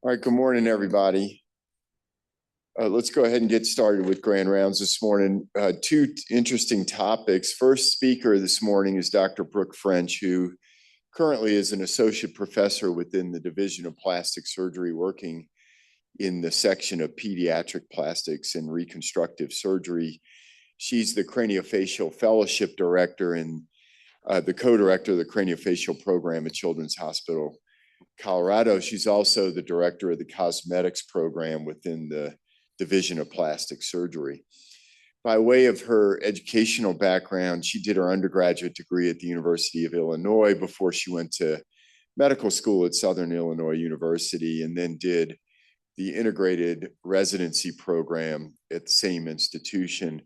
All right, good morning, everybody. Let's go ahead and get started with Grand Rounds this morning. Two interesting topics. First speaker this morning is Dr. Brooke French, who currently is an associate professor within the Division of Plastic Surgery, working in the section of pediatric plastics and reconstructive surgery. She's the Craniofacial Fellowship Director and the co-director of the Craniofacial Program at Children's Hospital Colorado. She's also the director of the cosmetics program within the Division of Plastic Surgery. By way of her educational background, she did her undergraduate degree at the University of Illinois before she went to medical school at Southern Illinois University, and then did the integrated residency program at the same institution,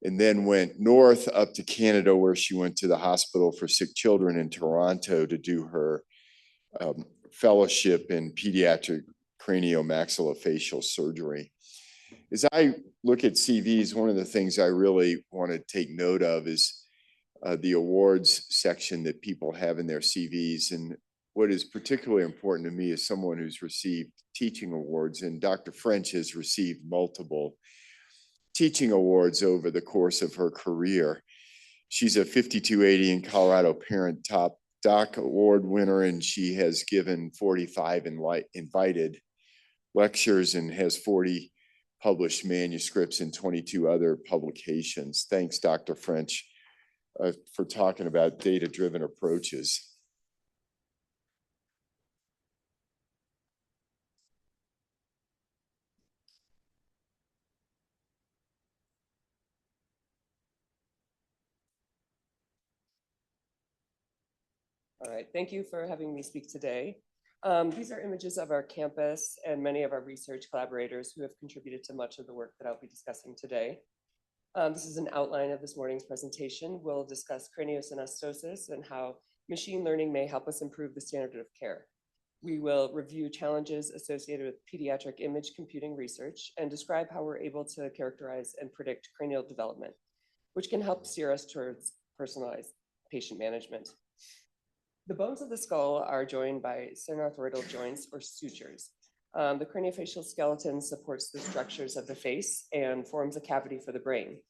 and then went north up to Canada, where she went to the Hospital for Sick Children in Toronto to do her fellowship in pediatric craniomaxillofacial surgery. As I look at CVs, one of the things I really want to take note of is the awards section that people have in their CVs. And what is particularly important to me is someone who's received teaching awards, and Dr. French has received multiple teaching awards over the course of her career. She's a 5280 in Colorado Parent Top Doc Award winner, and she has given 45 invited lectures and has 40 published manuscripts and 22 other publications. Thanks, Dr. French, for talking about data-driven approaches. All right, thank you for having me speak today. These are images of our campus and many of our research collaborators who have contributed to much of the work that I'll be discussing today. This is an outline of this morning's presentation. We'll discuss craniosynostosis and how machine learning may help us improve the standard of care. We will review challenges associated with pediatric image computing research and describe how we're able to characterize and predict cranial development, which can help steer us towards personalized patient management. The bones of the skull are joined by sternotoroidal joints, or sutures. The craniofacial skeleton supports the structures of the face and forms a cavity for the brain.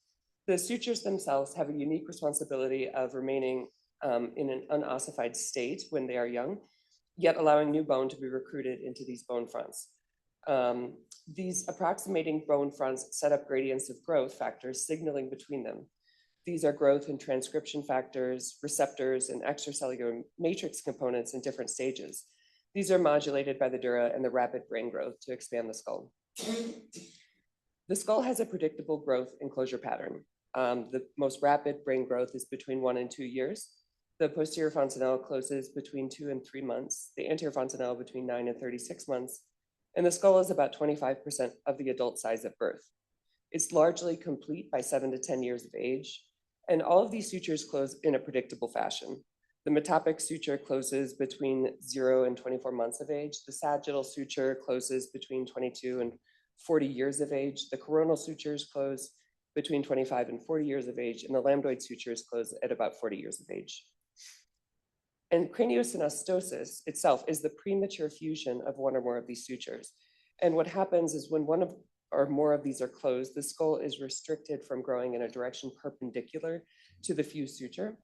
The sutures themselves have a unique responsibility of remaining in an unossified state when they are young, yet allowing new bone to be recruited into these bone fronts. These approximating bone fronts set up gradients of growth factors signaling between them. These are growth and transcription factors, receptors, and extracellular matrix components in different stages. These are modulated by the dura and the rapid brain growth to expand the skull. The skull has a predictable growth and closure pattern. The most rapid brain growth is between 1 and 2 years. The posterior fontanelle closes between 2 and 3 months, the anterior fontanelle between 9 and 36 months, and the skull is about 25% of the adult size at birth. It's largely complete by 7 to 10 years of age. And all of these sutures close in a predictable fashion. The metopic suture closes between 0 and 24 months of age. The sagittal suture closes between 22 and 40 years of age. The coronal sutures close between 25 and 40 years of age, and the lambdoid sutures close at about 40 years of age. And craniosynostosis itself is the premature fusion of one or more of these sutures. And what happens is when one or more of these are closed, the skull is restricted from growing in a direction perpendicular to the fused suture.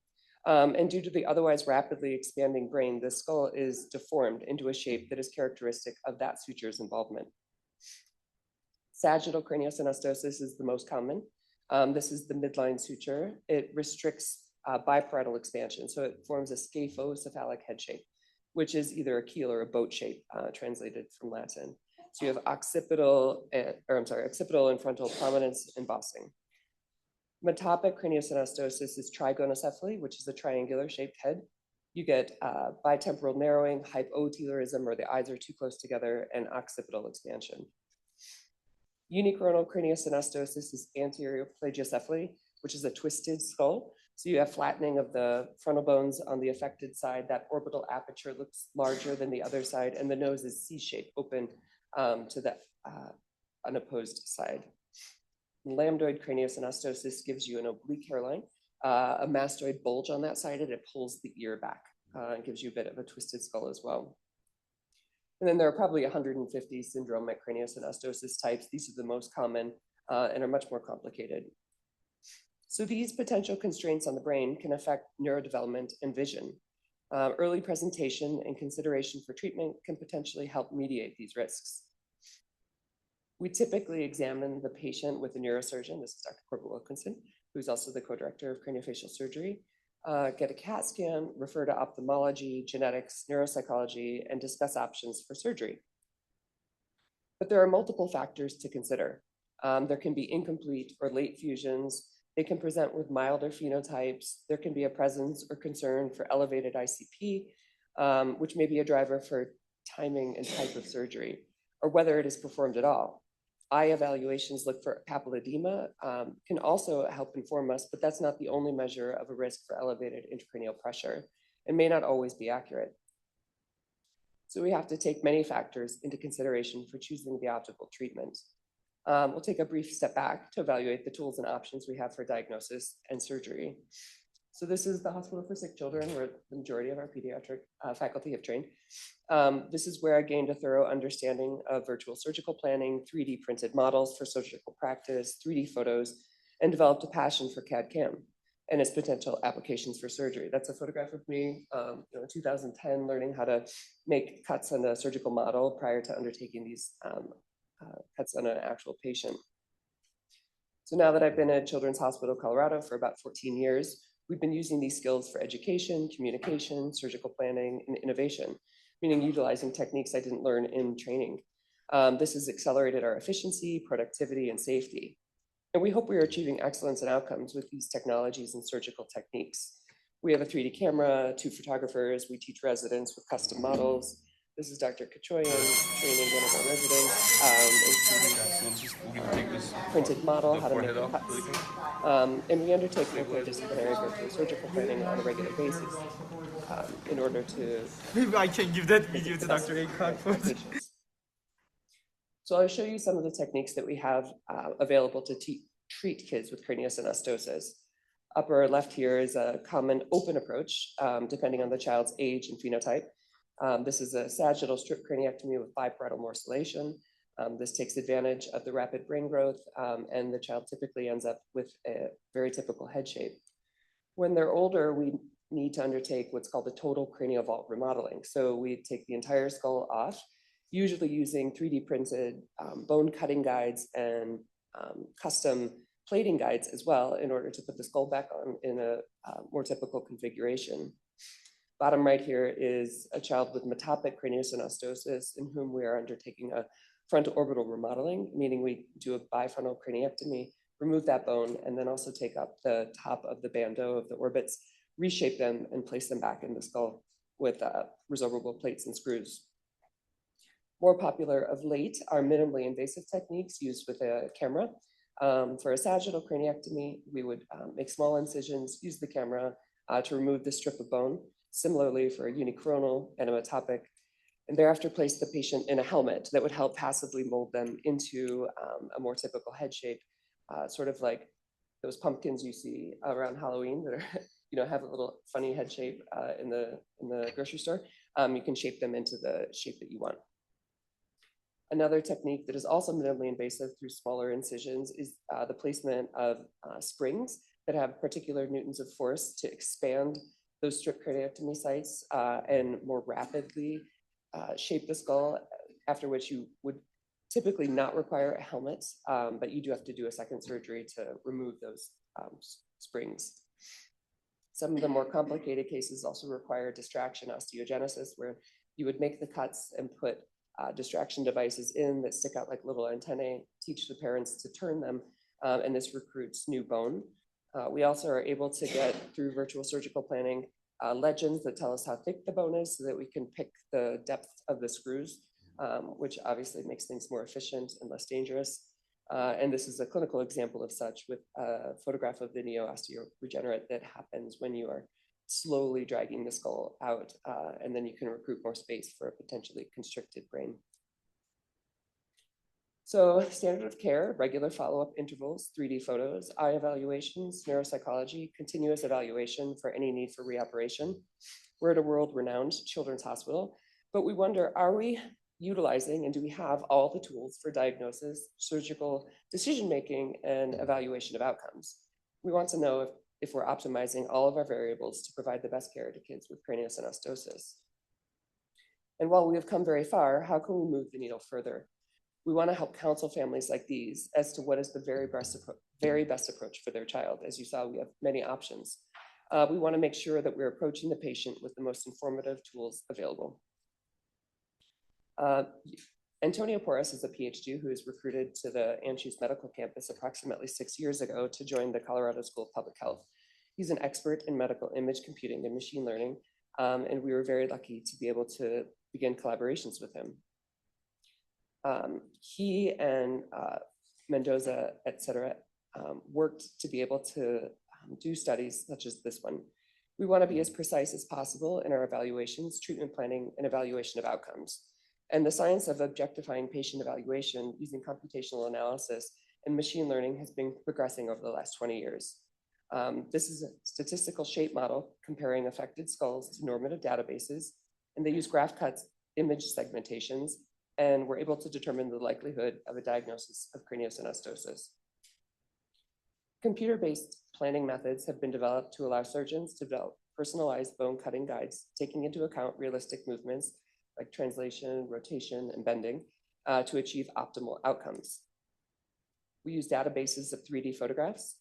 And due to the otherwise rapidly expanding brain, the skull is deformed into a shape that is characteristic of that suture's involvement. Sagittal craniosynostosis is the most common. This is the midline suture. It restricts biparietal expansion, so it forms a scaphocephalic head shape, which is either a keel or a boat shape, translated from Latin. So you have occipital and frontal prominence embossing. Metopic craniosynostosis is trigonocephaly, which is a triangular shaped head. You get bitemporal narrowing, hypotelarism, or the eyes are too close together, and occipital expansion. Unicoronal craniosynostosis is anterior plagiocephaly, which is a twisted skull. So you have flattening of the frontal bones on the affected side. That orbital aperture looks larger than the other side, and the nose is C-shaped, open to the unopposed side. Lambdoid craniosynostosis gives you an oblique hairline, a mastoid bulge on that side, and it pulls the ear back and gives you a bit of a twisted skull as well. And then there are probably 150 syndromic craniosynostosis types. These are the most common and are much more complicated. So these potential constraints on the brain can affect neurodevelopment and vision. Early presentation and consideration for treatment can potentially help mediate these risks. We typically examine the patient with a neurosurgeon. This is Dr. Corbett Wilkinson, who's also the co-director of craniofacial surgery. Get a CAT scan, refer to ophthalmology, genetics, neuropsychology, and discuss options for surgery. But there are multiple factors to consider. There can be incomplete or late fusions. They can present with milder phenotypes. There can be a presence or concern for elevated ICP, which may be a driver for timing and type of surgery, or whether it is performed at all. Eye evaluations look for papilledema, can also help inform us, but that's not the only measure of a risk for elevated intracranial pressure and may not always be accurate. So we have to take many factors into consideration for choosing the optimal treatment. We'll take a brief step back to evaluate the tools and options we have for diagnosis and surgery. So this is the Hospital for Sick Children, where the majority of our pediatric faculty have trained. This is where I gained a thorough understanding of virtual surgical planning, 3D printed models for surgical practice, 3D photos, and developed a passion for CAD/CAM and its potential applications for surgery. That's a photograph of me in 2010, learning how to make cuts on a surgical model prior to undertaking these cuts on an actual patient. So now that I've been at Children's Hospital Colorado for about 14 years, we've been using these skills for education, communication, surgical planning, and innovation, meaning utilizing techniques I didn't learn in training. This has accelerated our efficiency, productivity, and safety. And we hope we are achieving excellence and outcomes with these technologies and surgical techniques. We have a 3D camera, 2 photographers. We teach residents with custom models. This is Dr. Kachoyan training one of our residents printed model, how to make cuts. And we undertake multidisciplinary virtual surgical planning on a regular basis in order to... Maybe I can give that video to Dr. Aycock. So I'll show you some of the techniques that we have available to treat kids with craniosynostosis. Upper left here is a common open approach, depending on the child's age and phenotype. This is a sagittal strip craniectomy with biparietal morcellation. This takes advantage of the rapid brain growth, and the child typically ends up with a very typical head shape. When they're older, we need to undertake what's called a total cranial vault remodeling. So we take the entire skull off, usually using 3D printed bone cutting guides and custom plating guides as well in order to put the skull back on in a more typical configuration. Bottom right here is a child with metopic craniosynostosis in whom we are undertaking a frontal orbital remodeling, meaning we do a bifrontal craniectomy, remove that bone, and then also take up the top of the bandeau of the orbits, reshape them, and place them back in the skull with resorbable plates and screws. More popular of late are minimally invasive techniques used with a camera. For a sagittal craniectomy, we would make small incisions, use the camera to remove the strip of bone. Similarly, for a unicoronal and a metopic, and thereafter place the patient in a helmet that would help passively mold them into a more typical head shape, sort of like those pumpkins you see around Halloween that are, have a little funny head shape in the grocery store. You can shape them into the shape that you want. Another technique that is also minimally invasive through smaller incisions is the placement of springs that have particular newtons of force to expand those strip craniectomy sites and more rapidly shape the skull, after which you would typically not require a helmet, but you do have to do a second surgery to remove those springs. Some of the more complicated cases also require distraction osteogenesis, where you would make the cuts and put distraction devices in that stick out like little antennae, teach the parents to turn them, and this recruits new bone. We also are able to get, through virtual surgical planning, legends that tell us how thick the bone is so that we can pick the depth of the screws, which obviously makes things more efficient and less dangerous. And this is a clinical example of such with a photograph of the neo-osteoregenerate that happens when you are slowly dragging the skull out, and then you can recruit more space for a potentially constricted brain. So standard of care, regular follow-up intervals, 3D photos, eye evaluations, neuropsychology, continuous evaluation for any need for reoperation. We're at a world-renowned children's hospital, but we wonder, are we utilizing and do we have all the tools for diagnosis, surgical decision-making, and evaluation of outcomes? We want to know if we're optimizing all of our variables to provide the best care to kids with craniosynostosis. And while we have come very far, how can we move the needle further? We want to help counsel families like these as to what is the very best approach for their child. As you saw, we have many options. We want to make sure that we're approaching the patient with the most informative tools available. Antonio Porras is a PhD who was recruited to the Anschutz medical campus approximately 6 years ago to join the Colorado School of Public Health. He's an expert in medical image computing and machine learning, and we were very lucky to be able to begin collaborations with him. He and Mendoza, et cetera, worked to be able to do studies such as this one. We want to be as precise as possible in our evaluations, treatment planning, and evaluation of outcomes. And the science of objectifying patient evaluation using computational analysis and machine learning has been progressing over the last 20 years. This is a statistical shape model comparing affected skulls to normative databases, and they use graph cuts, image segmentations, and we're able to determine the likelihood of a diagnosis of craniosynostosis. Computer-based planning methods have been developed to allow surgeons to develop personalized bone cutting guides, taking into account realistic movements like translation, rotation, and bending to achieve optimal outcomes. We use databases of 3D photographs,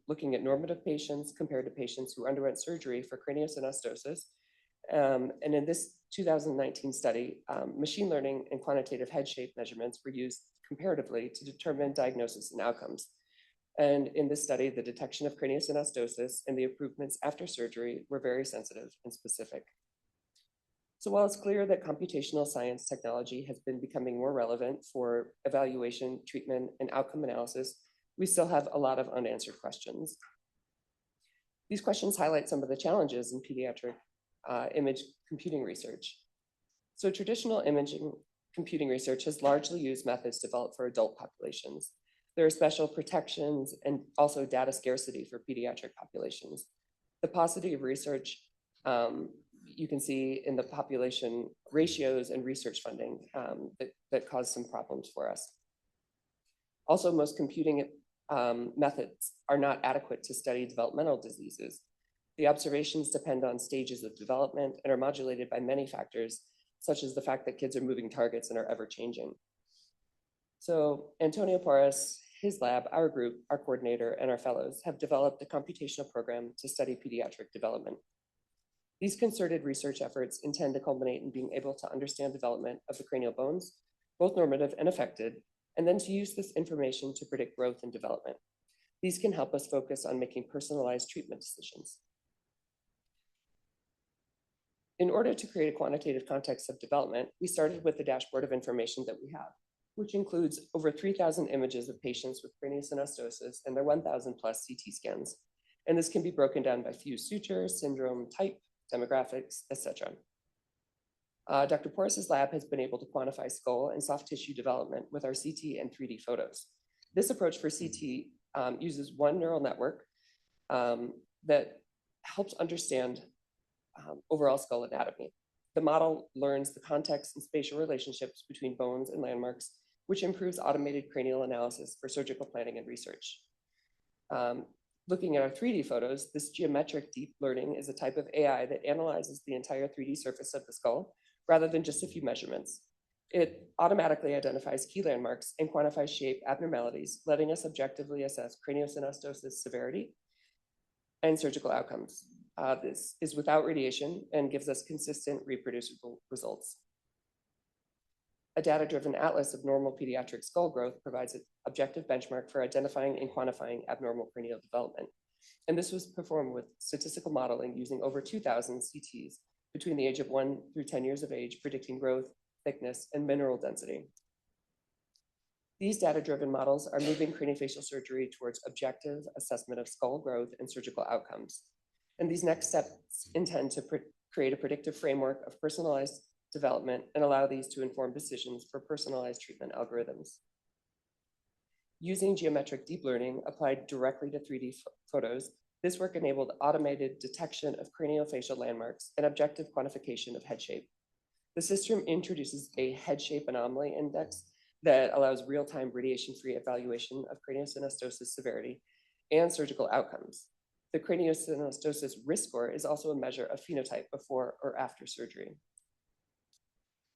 looking at normative patients compared to patients who underwent surgery for craniosynostosis. And in this 2019 study, machine learning and quantitative head shape measurements were used comparatively to determine diagnosis and outcomes. And in this study, the detection of craniosynostosis and the improvements after surgery were very sensitive and specific. So while it's clear that computational science technology has been becoming more relevant for evaluation, treatment, and outcome analysis, we still have a lot of unanswered questions. These questions highlight some of the challenges in pediatric image computing research. So traditional imaging computing research has largely used methods developed for adult populations. There are special protections and also data scarcity for pediatric populations. The paucity of research you can see in the population ratios and research funding that cause some problems for us. Also, most computing methods are not adequate to study developmental diseases. The observations depend on stages of development and are modulated by many factors, such as the fact that kids are moving targets and are ever changing. So Antonio Porras, his lab, our group, our coordinator, and our fellows have developed a computational program to study pediatric development. These concerted research efforts intend to culminate in being able to understand development of the cranial bones, both normative and affected, and then to use this information to predict growth and development. These can help us focus on making personalized treatment decisions. In order to create a quantitative context of development, we started with the dashboard of information that we have, which includes over 3,000 images of patients with craniosynostosis and their 1,000 plus CT scans. And this can be broken down by fused suture, syndrome, type, demographics, etc. Dr. Porras' lab has been able to quantify skull and soft tissue development with our CT and 3D photos. This approach for CT uses one neural network that helps understand overall skull anatomy. The model learns the context and spatial relationships between bones and landmarks, which improves automated cranial analysis for surgical planning and research. Looking at our 3D photos, this geometric deep learning is a type of AI that analyzes the entire 3D surface of the skull rather than just a few measurements. It automatically identifies key landmarks and quantifies shape abnormalities, letting us objectively assess craniosynostosis severity and surgical outcomes. This is without radiation and gives us consistent, reproducible results. A data-driven atlas of normal pediatric skull growth provides an objective benchmark for identifying and quantifying abnormal cranial development. And this was performed with statistical modeling using over 2,000 CTs between the age of 1 through 10 years of age, predicting growth, thickness, and mineral density. These data-driven models are moving craniofacial surgery towards objective assessment of skull growth and surgical outcomes. And these next steps intend to create a predictive framework of personalized development and allow these to inform decisions for personalized treatment algorithms. Using geometric deep learning applied directly to 3D photos, this work enabled automated detection of craniofacial landmarks and objective quantification of head shape. The system introduces a head shape anomaly index that allows real-time radiation-free evaluation of craniosynostosis severity and surgical outcomes. The craniosynostosis risk score is also a measure of phenotype before or after surgery.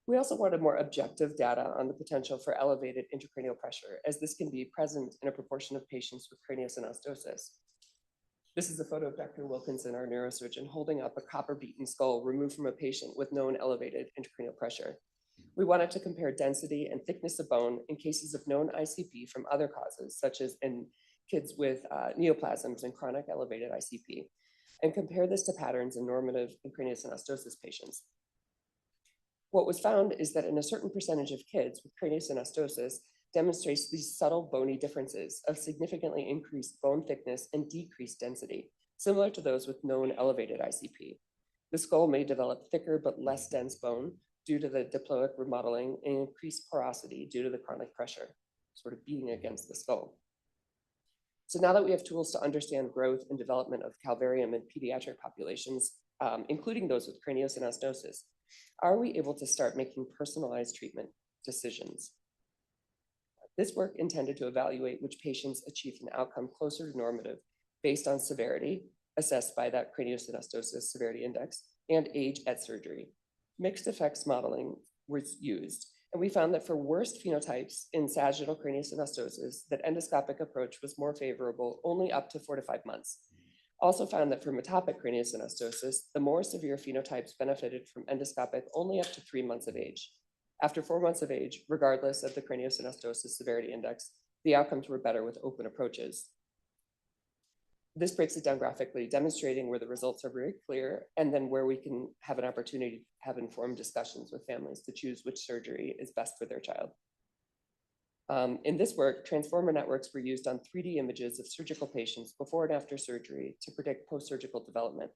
We also wanted more objective data on the potential for elevated intracranial pressure, as this can be present in a proportion of patients with craniosynostosis. This is a photo of Dr. Wilkinson, our neurosurgeon, holding up a copper-beaten skull removed from a patient with known elevated intracranial pressure. We wanted to compare density and thickness of bone in cases of known ICP from other causes, such as in kids with neoplasms and chronic elevated ICP, and compare this to patterns in normative and craniosynostosis patients. What was found is that in a certain percentage of kids with craniosynostosis demonstrates these subtle bony differences of significantly increased bone thickness and decreased density, similar to those with known elevated ICP. The skull may develop thicker but less dense bone due to the diploic remodeling and increased porosity due to the chronic pressure, sort of beating against the skull. So now that we have tools to understand growth and development of calvarium in pediatric populations, including those with craniosynostosis, are we able to start making personalized treatment decisions? This work intended to evaluate which patients achieved an outcome closer to normative based on severity, assessed by that craniosynostosis severity index, and age at surgery. Mixed effects modeling was used, and we found that for worst phenotypes in sagittal craniosynostosis, that endoscopic approach was more favorable only up to 4 to 5 months. Also found that for metopic craniosynostosis, the more severe phenotypes benefited from endoscopic only up to 3 months of age. After 4 months of age, regardless of the craniosynostosis severity index, the outcomes were better with open approaches. This breaks it down graphically, demonstrating where the results are very clear, and then where we can have an opportunity to have informed discussions with families to choose which surgery is best for their child. In this work, transformer networks were used on 3D images of surgical patients before and after surgery to predict post-surgical development.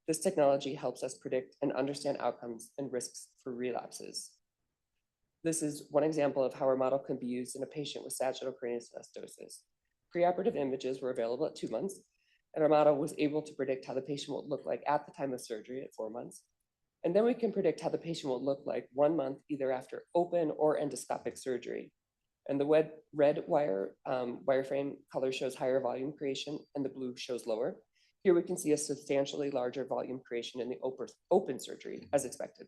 This technology helps us predict and understand outcomes and risks for relapses. This is one example of how our model can be used in a patient with sagittal craniosynostosis. Preoperative images were available at 2 months, and our model was able to predict how the patient will look like at the time of surgery at 4 months. And then we can predict how the patient will look like 1 month, either after open or endoscopic surgery. And the red wireframe color shows higher volume creation, and the blue shows lower. Here we can see a substantially larger volume creation in the open surgery, as expected.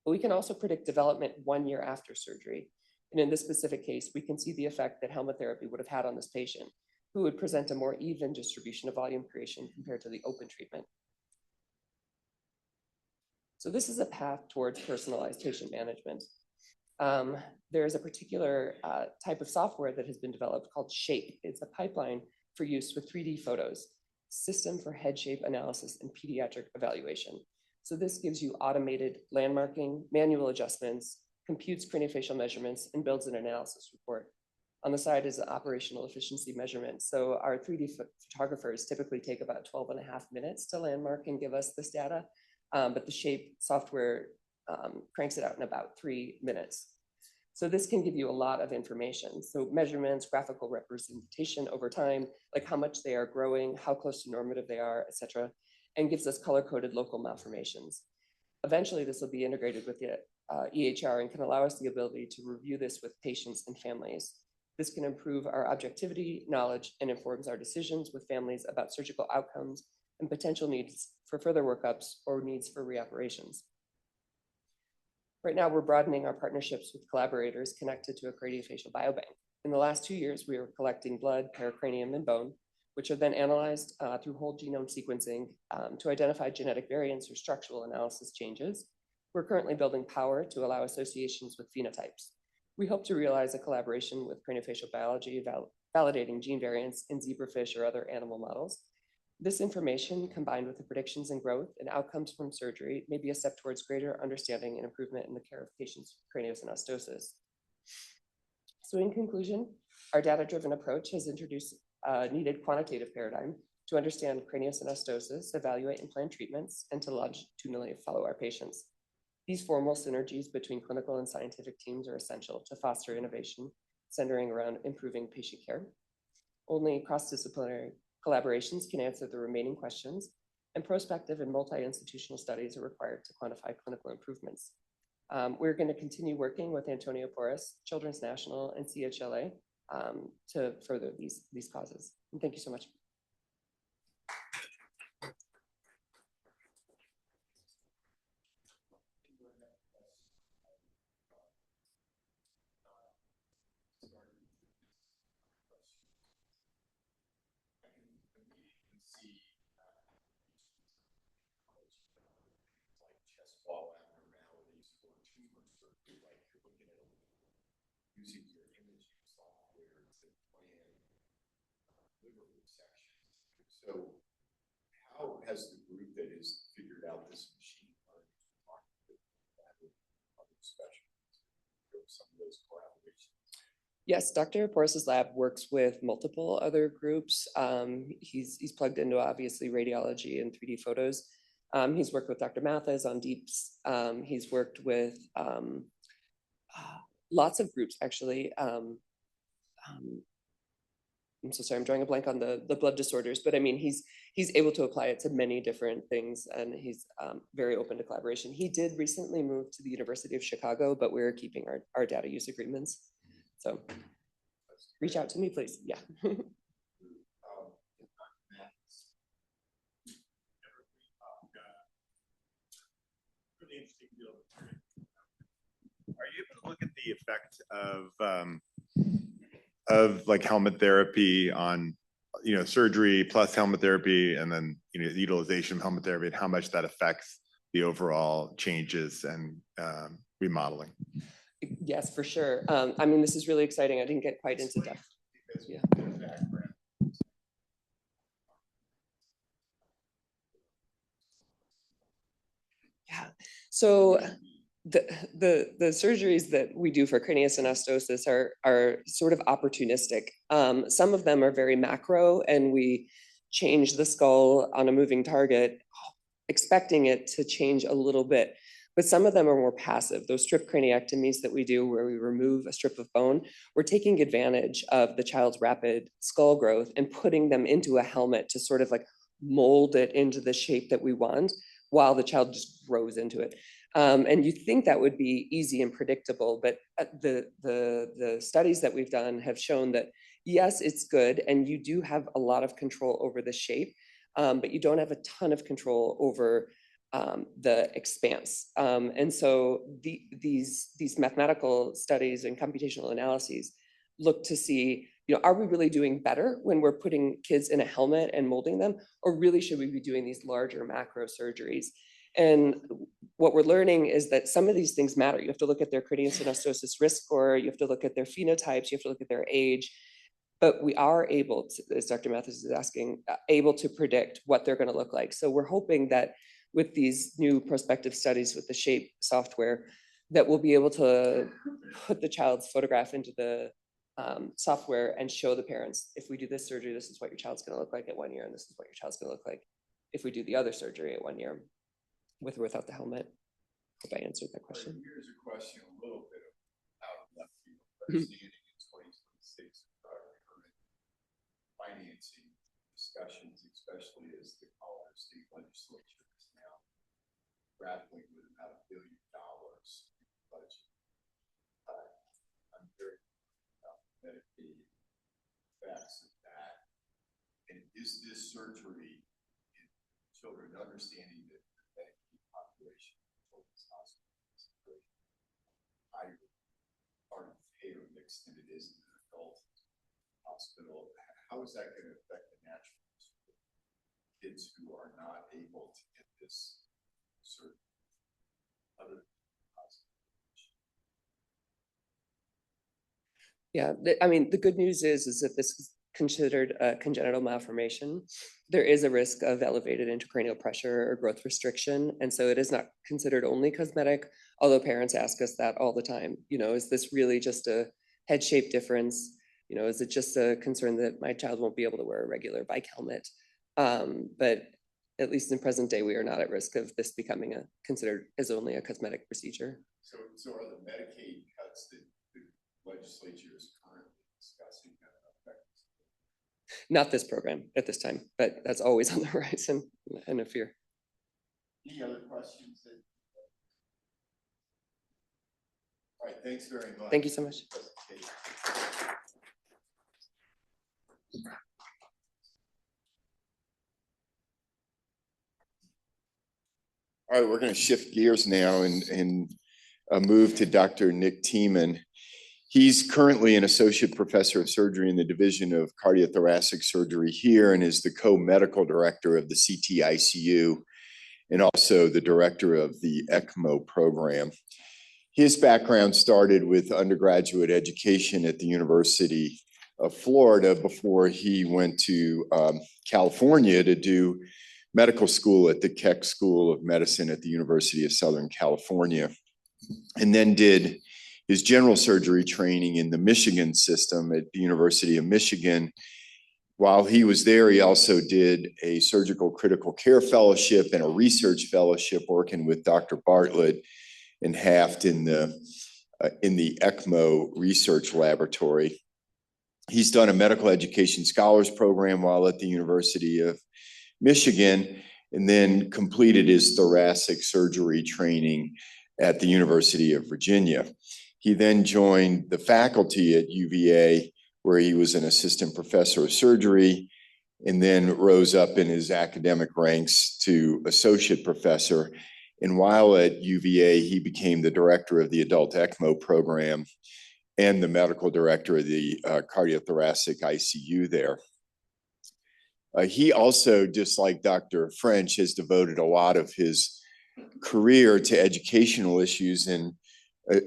But we can also predict development 1 year after surgery. And in this specific case, we can see the effect that helmet therapy would have had on this patient, who would present a more even distribution of volume creation compared to the open treatment. So this is a path towards personalized patient management. There is a particular type of software that has been developed called SHAPE. It's a pipeline for use with 3D photos, System for Head Shape Analysis and Pediatric Evaluation. So this gives you automated landmarking, manual adjustments, computes craniofacial measurements, and builds an analysis report. On the side is the operational efficiency measurement. So our 3D photographers typically take about 12.5 minutes to landmark and give us this data, but the SHAPE software cranks it out in about 3 minutes. So this can give you a lot of information. So measurements, graphical representation over time, like how much they are growing, how close to normative they are, et cetera, and gives us color-coded local malformations. Eventually, this will be integrated with the EHR and can allow us the ability to review this with patients and families. This can improve our objectivity, knowledge, and informs our decisions with families about surgical outcomes and potential needs for further workups or needs for reoperations. Right now, we're broadening our partnerships with collaborators connected to a craniofacial biobank. In the last 2 years, we are collecting blood, pericranium, and bone, which are then analyzed through whole genome sequencing to identify genetic variants or structural analysis changes. We're currently building power to allow associations with phenotypes. We hope to realize a collaboration with craniofacial biology, validating gene variants in zebrafish or other animal models. This information, combined with the predictions in growth and outcomes from surgery, may be a step towards greater understanding and improvement in the care of patients with craniosynostosis. So in conclusion, our data-driven approach has introduced a needed quantitative paradigm to understand craniosynostosis, evaluate and plan treatments, and to longitudinally follow our patients. These formal synergies between clinical and scientific teams are essential to foster innovation, centering around improving patient care. Only cross-disciplinary collaborations can answer the remaining questions, and prospective and multi-institutional studies are required to quantify clinical improvements. We're going to continue working with Antonio Porras, Children's National, and CHLA to further these causes. And thank you so much. Using your imaging software to plan liver resections. So how has the group that has figured out this machine learning talked with other specialists, some of those collaborations? Yes, Dr. Porras' lab works with multiple other groups. He's plugged into obviously radiology and 3D photos. He's worked with Dr. Mathis on DEEPs. He's worked with lots of groups actually. I'm so sorry, I'm drawing a blank on the blood disorders, but I mean, he's able to apply it to many different things, and he's very open to collaboration. He did recently move to the University of Chicago, but we're keeping our data use agreements. So reach out to me, please. Yeah. Are you able to look at the effect of like helmet therapy on, surgery plus helmet therapy, and then, the utilization of helmet therapy, and how much that affects the overall changes and remodeling? Yes, for sure. I mean, this is really exciting. I didn't get quite into depth. Yeah. Yeah. So the surgeries that we do for craniosynostosis are sort of opportunistic. Some of them are very macro, and we change the skull on a moving target, expecting it to change a little bit. But some of them are more passive. Those strip craniectomies that we do where we remove a strip of bone, we're taking advantage of the child's rapid skull growth and putting them into a helmet to sort of like mold it into the shape that we want while the child just grows into it. And you think that would be easy and predictable, but the studies that we've done have shown that yes, it's good, and you do have a lot of control over the shape, but you don't have a ton of control over the expanse. And so these mathematical studies and computational analyses look to see, are we really doing better when we're putting kids in a helmet and molding them, or really should we be doing these larger macro surgeries? And what we're learning is that some of these things matter. You have to look at their craniosynostosis risk score, you have to look at their phenotypes, you have to look at their age, but we are able to, as Dr. Mathis is asking, able to predict what they're going to look like. So we're hoping that with these new prospective studies with the shape software, that we'll be able to put the child's photograph into the software and show the parents, if we do this surgery, this is what your child's going to look like at 1 year, and this is what your child's going to look like if we do the other surgery at 1 year, with or without the helmet. Hope I answered that question. Here's a question a little bit out of left field. Understanding in 2026 current financing discussions, especially as the Colorado State Legislature is now grappling with about $1 billion in budget. I'm very about Medicaid effects of that. And is this surgery in children, understanding that the Medicaid population in children's hospitals is very higher part of the payer mix than it is in an adult hospital? How is that going to affect the natural kids who are not able to get this surgery? Other Yeah, I mean, the good news is that this is considered a congenital malformation. There is a risk of elevated intracranial pressure or growth restriction. And so it is not considered only cosmetic, although parents ask us that all the time. Is this really just a head shape difference? Is it just a concern that my child won't be able to wear a regular bike helmet? But at least in present day, we are not at risk of this becoming considered as only a cosmetic procedure. So are the Medicaid cuts that the legislature is currently discussing affect? Not this program at this time, but that's always on the horizon and a fear. Any other questions? right, thanks very much. Thank you so much. All right, we're going to shift gears now and move to Dr. Nick Teman. He's currently an associate professor of surgery in the Division of Cardiothoracic Surgery here and is the co-medical director of the CT-ICU and also the director of the ECMO program. His background started with undergraduate education at the University of Florida before he went to California to do medical school at the Keck School of Medicine at the University of Southern California, and then did his general surgery training in the Michigan system at the University of Michigan. While he was there, he also did a surgical critical care fellowship and a research fellowship working with Dr. Bartlett and Haft in the ECMO research laboratory. He's done a medical education scholars program while at the University of Michigan, and then completed his thoracic surgery training at the University of Virginia. He then joined the faculty at UVA, where he was an assistant professor of surgery, and then rose up in his academic ranks to associate professor. And while at UVA, he became the director of the adult ECMO program and the medical director of the cardiothoracic ICU there. He also, just like Dr. French, has devoted a lot of his career to educational issues, and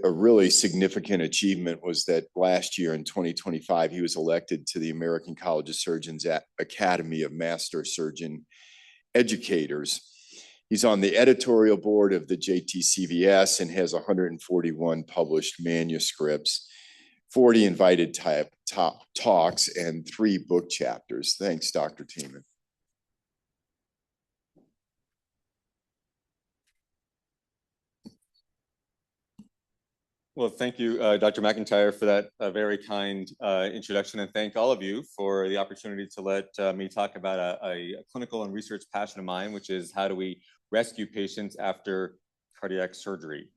a really significant achievement was that last year in 2025, he was elected to the American College of Surgeons Academy of Master Surgeon Educators. He's on the editorial board of the JTCVS and has 141 published manuscripts, 40 invited top talks, and 3 book chapters. Thanks, Dr. Teman. Well, thank you, Dr. McIntyre, for that very kind introduction, and thank all of you for the opportunity to let me talk about a clinical and research passion of mine, which is how do we rescue patients after cardiac surgery.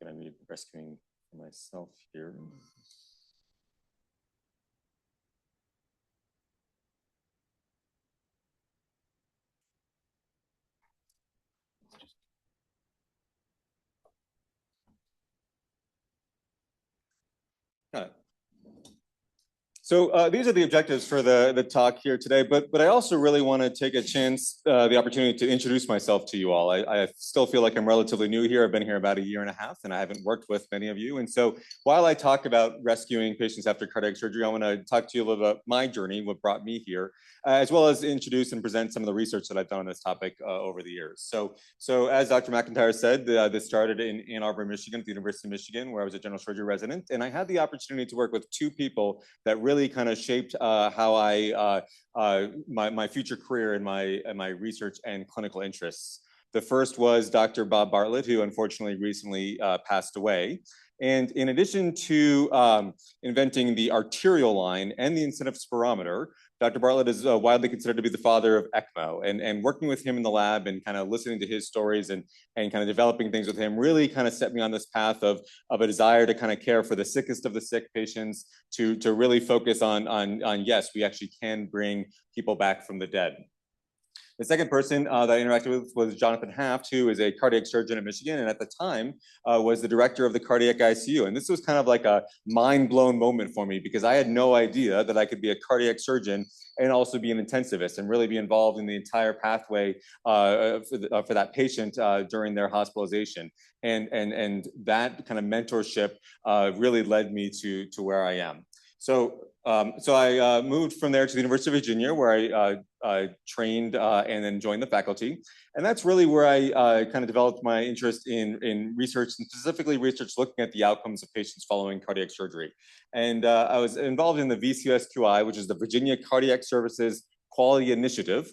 I need rescuing myself here. Got it. So these are the objectives for the talk here today, but I also really want to take a chance, the opportunity to introduce myself to you all. I still feel like I'm relatively new here. I've been here about 1.5 years, and I haven't worked with many of you. And so while I talk about rescuing patients after cardiac surgery, I want to talk to you a little about my journey, what brought me here, as well as introduce and present some of the research that I've done on this topic over the years. So as Dr. McIntyre said, this started in Ann Arbor, Michigan, at the University of Michigan, where I was a general surgery resident. And I had the opportunity to work with 2 people that really kind of shaped how my future career and my research and clinical interests. The first was Dr. Bob Bartlett, who unfortunately recently passed away. And in addition to inventing the arterial line and the incentive spirometer, Dr. Bartlett is widely considered to be the father of ECMO, and working with him in the lab and kind of listening to his stories and kind of developing things with him really kind of set me on this path of a desire to kind of care for the sickest of the sick patients, to really focus on yes, we actually can bring people back from the dead. The second person that I interacted with was Jonathan Haft, who is a cardiac surgeon at Michigan, and at the time was the director of the cardiac ICU. And this was kind of like a mind-blown moment for me, because I had no idea that I could be a cardiac surgeon and also be an intensivist and really be involved in the entire pathway for that patient during their hospitalization. And that kind of mentorship really led me to where I am. So I moved from there to the University of Virginia, where I trained and then joined the faculty. And that's really where I kind of developed my interest in research, and specifically research looking at the outcomes of patients following cardiac surgery. And I was involved in the VCSQI, which is the Virginia Cardiac Services Quality Initiative,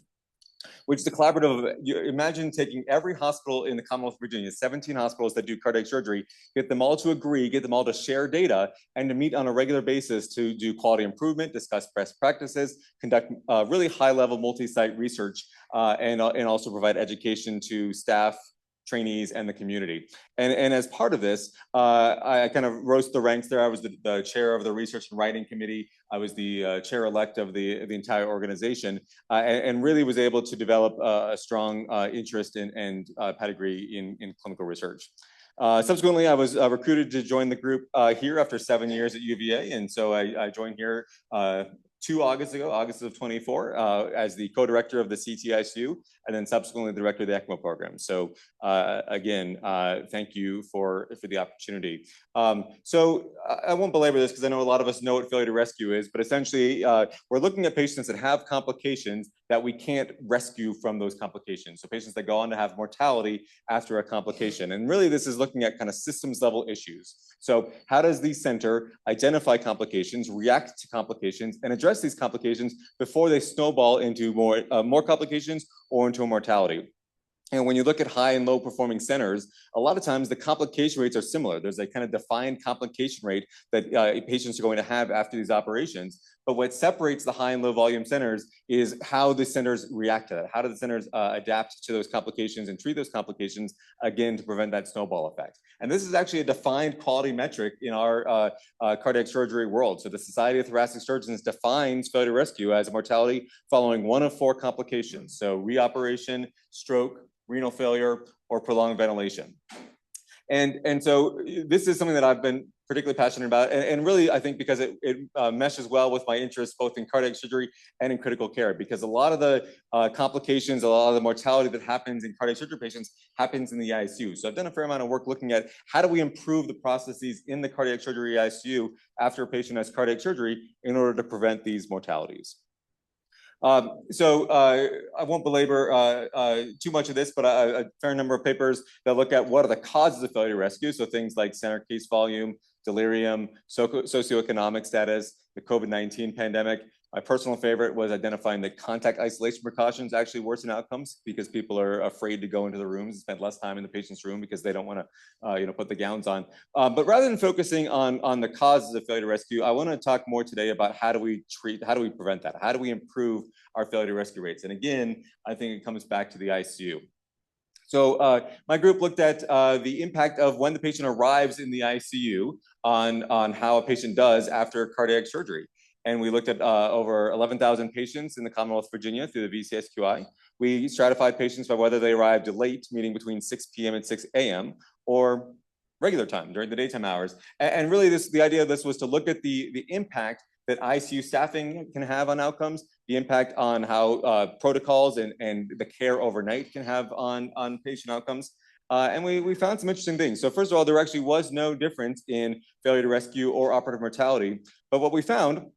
which is a collaborative. You imagine taking every hospital in the Commonwealth of Virginia, 17 hospitals that do cardiac surgery, get them all to agree, get them all to share data, and to meet on a regular basis to do quality improvement, discuss best practices, conduct really high-level multi-site research, and also provide education to staff, trainees, and the community. And as part of this, I kind of rose the ranks there. I was the chair of the research and writing committee. I was the chair-elect of the entire organization, and really was able to develop a strong interest and pedigree in clinical research. Subsequently, I was recruited to join the group here after 7 years at UVA, and so I joined here 2 August ago, August of 24, as the co-director of the CTICU, and then subsequently the director of the ECMO program. So again, thank you for the opportunity. So I won't belabor this because I know a lot of us know what failure to rescue is, but essentially we're looking at patients that have complications that we can't rescue from those complications. So patients that go on to have mortality after a complication. And really this is looking at kind of systems level issues. So how does the center identify complications, react to complications, and address these complications before they snowball into more complications or into a mortality? And when you look at high and low performing centers, a lot of times the complication rates are similar. There's a kind of defined complication rate that patients are going to have after these operations. But what separates the high and low volume centers is how the centers react to that. How do the centers adapt to those complications and treat those complications, again, to prevent that snowball effect? And this is actually a defined quality metric in our cardiac surgery world. So the Society of Thoracic Surgeons defines failure to rescue as a mortality following one of 4 complications. So reoperation, stroke, renal failure, or prolonged ventilation. And so this is something that I've been particularly passionate about, and really I think because it meshes well with my interests both in cardiac surgery and in critical care, because a lot of the complications, a lot of the mortality that happens in cardiac surgery patients happens in the ICU. So I've done a fair amount of work looking at how do we improve the processes in the cardiac surgery ICU after a patient has cardiac surgery in order to prevent these mortalities. So I won't belabor too much of this, but a fair number of papers that look at what are the causes of failure to rescue. So things like center case volume, delirium, socioeconomic status, the COVID-19 pandemic. My personal favorite was identifying that contact isolation precautions actually worsen outcomes because people are afraid to go into the rooms and spend less time in the patient's room because they don't want to put the gowns on. But rather than focusing on the causes of failure to rescue, I want to talk more today about how do we prevent that? How do we improve our failure to rescue rates? And again, I think it comes back to the ICU. So my group looked at the impact of when the patient arrives in the ICU on how a patient does after cardiac surgery. And we looked at over 11,000 patients in the Commonwealth of Virginia through the VCSQI. We stratified patients by whether they arrived late, meaning between 6 p.m. and 6 a.m., or regular time during the daytime hours. And really the idea of this was to look at the impact that ICU staffing can have on outcomes, the impact on how protocols and the care overnight can have on patient outcomes. And we found some interesting things. So first of all, there actually was no difference in failure to rescue or operative mortality. But what we found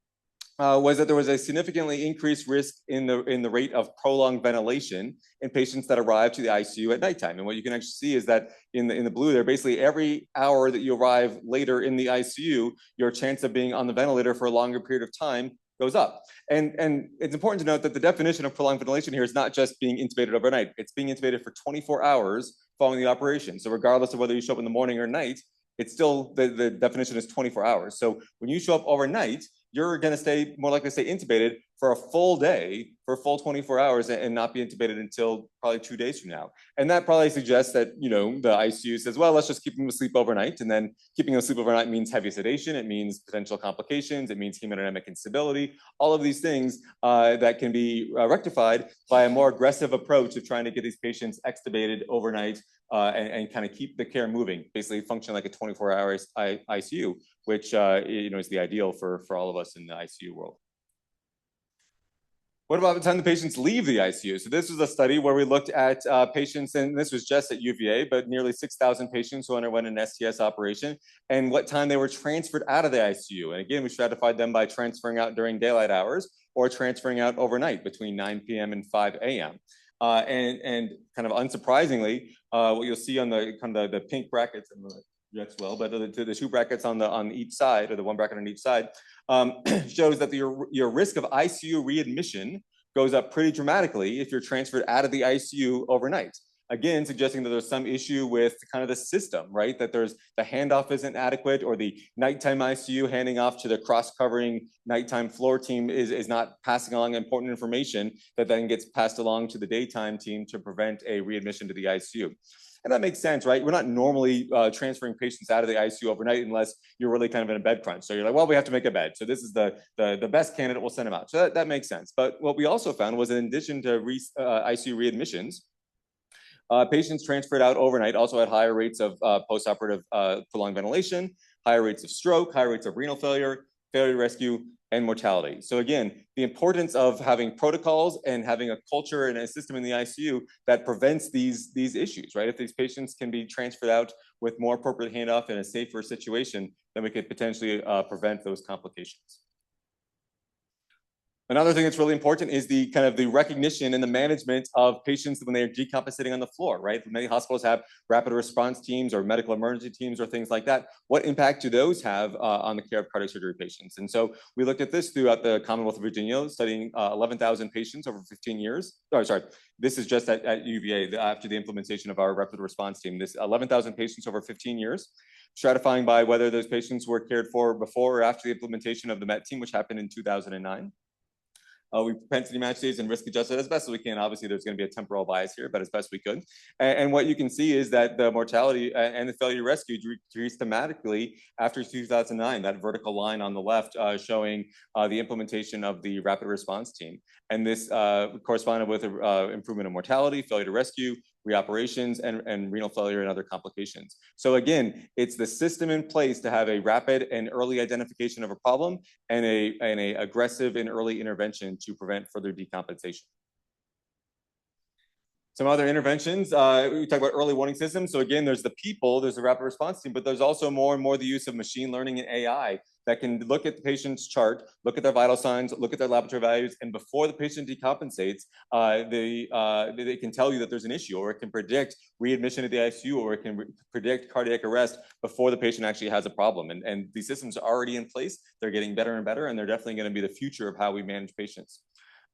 was that there was a significantly increased risk in the rate of prolonged ventilation in patients that arrive to the ICU at nighttime. And what you can actually see is that in the blue there, basically every hour that you arrive later in the ICU, your chance of being on the ventilator for a longer period of time goes up. And it's important to note that the definition of prolonged ventilation here is not just being intubated overnight. It's being intubated for 24 hours following the operation. So regardless of whether you show up in the morning or night, it's still, the definition is 24 hours. So when you show up overnight, you're going to stay more likely to stay intubated for a full day, for a full 24 hours, and not be intubated until probably 2 days from now. And that probably suggests that, the ICU says, well, let's just keep them asleep overnight. And then keeping them asleep overnight means heavy sedation. It means potential complications. It means hemodynamic instability. All of these things that can be rectified by a more aggressive approach of trying to get these patients extubated overnight and kind of keep the care moving, basically function like a 24-hour ICU, which is the ideal for all of us in the ICU world. What about the time the patients leave the ICU? So this was a study where we looked at patients, and this was just at UVA, but nearly 6,000 patients who underwent an STS operation, and what time they were transferred out of the ICU. And again, we stratified them by transferring out during daylight hours or transferring out overnight between 9 p.m. and 5 a.m. And kind of unsurprisingly, what you'll see on the pink brackets, and that's well, but the 2 brackets on each side, or the 1 bracket on each side, shows that your risk of ICU readmission goes up pretty dramatically if you're transferred out of the ICU overnight. Again, suggesting that there's some issue with kind of the system, right? That the handoff isn't adequate, or the nighttime ICU handing off to the cross-covering nighttime floor team is not passing along important information that then gets passed along to the daytime team to prevent a readmission to the ICU. And that makes sense, right? We're not normally transferring patients out of the ICU overnight unless you're really kind of in a bed crunch. So you're like, well, we have to make a bed. So this is the best candidate, we'll send them out. So that makes sense. But what we also found was, in addition to ICU readmissions, patients transferred out overnight also had higher rates of postoperative prolonged ventilation, higher rates of stroke, higher rates of renal failure, failure to rescue, and mortality. So again, the importance of having protocols and having a culture and a system in the ICU that prevents these issues, right? If these patients can be transferred out with more appropriate handoff in a safer situation, then we could potentially prevent those complications. Another thing that's really important is the kind of the recognition and the management of patients when they're decompensating on the floor, right? Many hospitals have rapid response teams or medical emergency teams or things like that. What impact do those have on the care of cardiac surgery patients? And so we looked at this throughout the Commonwealth of Virginia, studying 11,000 patients over 15 years. Oh, sorry, this is just at UVA after the implementation of our rapid response team. This 11,000 patients over 15 years, stratifying by whether those patients were cared for before or after the implementation of the MET team, which happened in 2009. We propensity match these and risk adjusted as best as we can. Obviously, there's going to be a temporal bias here, but as best we could. And what you can see is that the mortality and the failure to rescue decreased dramatically after 2009, that vertical line on the left showing the implementation of the rapid response team. And this corresponded with improvement in mortality, failure to rescue, reoperations, and renal failure and other complications. So again, it's the system in place to have a rapid and early identification of a problem and a aggressive and early intervention to prevent further decompensation. Some other interventions, we talk about early warning systems. So again, there's the people, there's the rapid response team, but there's also more and more the use of machine learning and AI that can look at the patient's chart, look at their vital signs, look at their laboratory values, and before the patient decompensates, they can tell you that there's an issue, or it can predict readmission to the ICU, or it can predict cardiac arrest before the patient actually has a problem. And these systems are already in place. They're getting better and better, and they're definitely going to be the future of how we manage patients.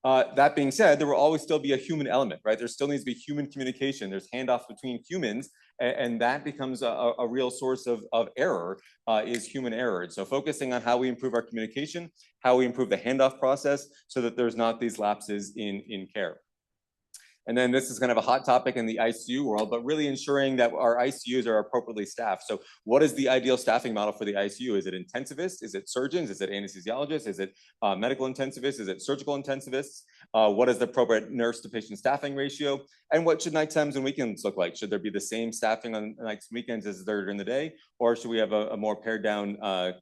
That being said, there will always still be a human element, right? There still needs to be human communication. There's handoffs between humans, and that becomes a real source of error, is human error. And so focusing on how we improve our communication, how we improve the handoff process so that there's not these lapses in care. And then this is kind of a hot topic in the ICU world, but really ensuring that our ICUs are appropriately staffed. So what is the ideal staffing model for the ICU? Is it intensivists? Is it surgeons? Is it anesthesiologists? Is it medical intensivists? Is it surgical intensivists? What is the appropriate nurse to patient staffing ratio? And what should nighttimes and weekends look like? Should there be the same staffing on nights and weekends as there during the day? Or should we have a more pared down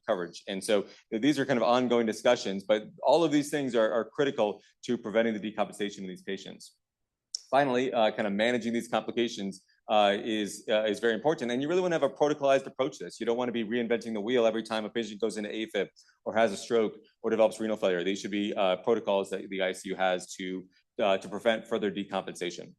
coverage? And so these are kind of ongoing discussions, but all of these things are critical to preventing the decompensation of these patients. Finally, kind of managing these complications is very important. And you really want to have a protocolized approach to this. You don't want to be reinventing the wheel every time a patient goes into AFib or has a stroke or develops renal failure. These should be protocols that the ICU has to prevent further decompensation.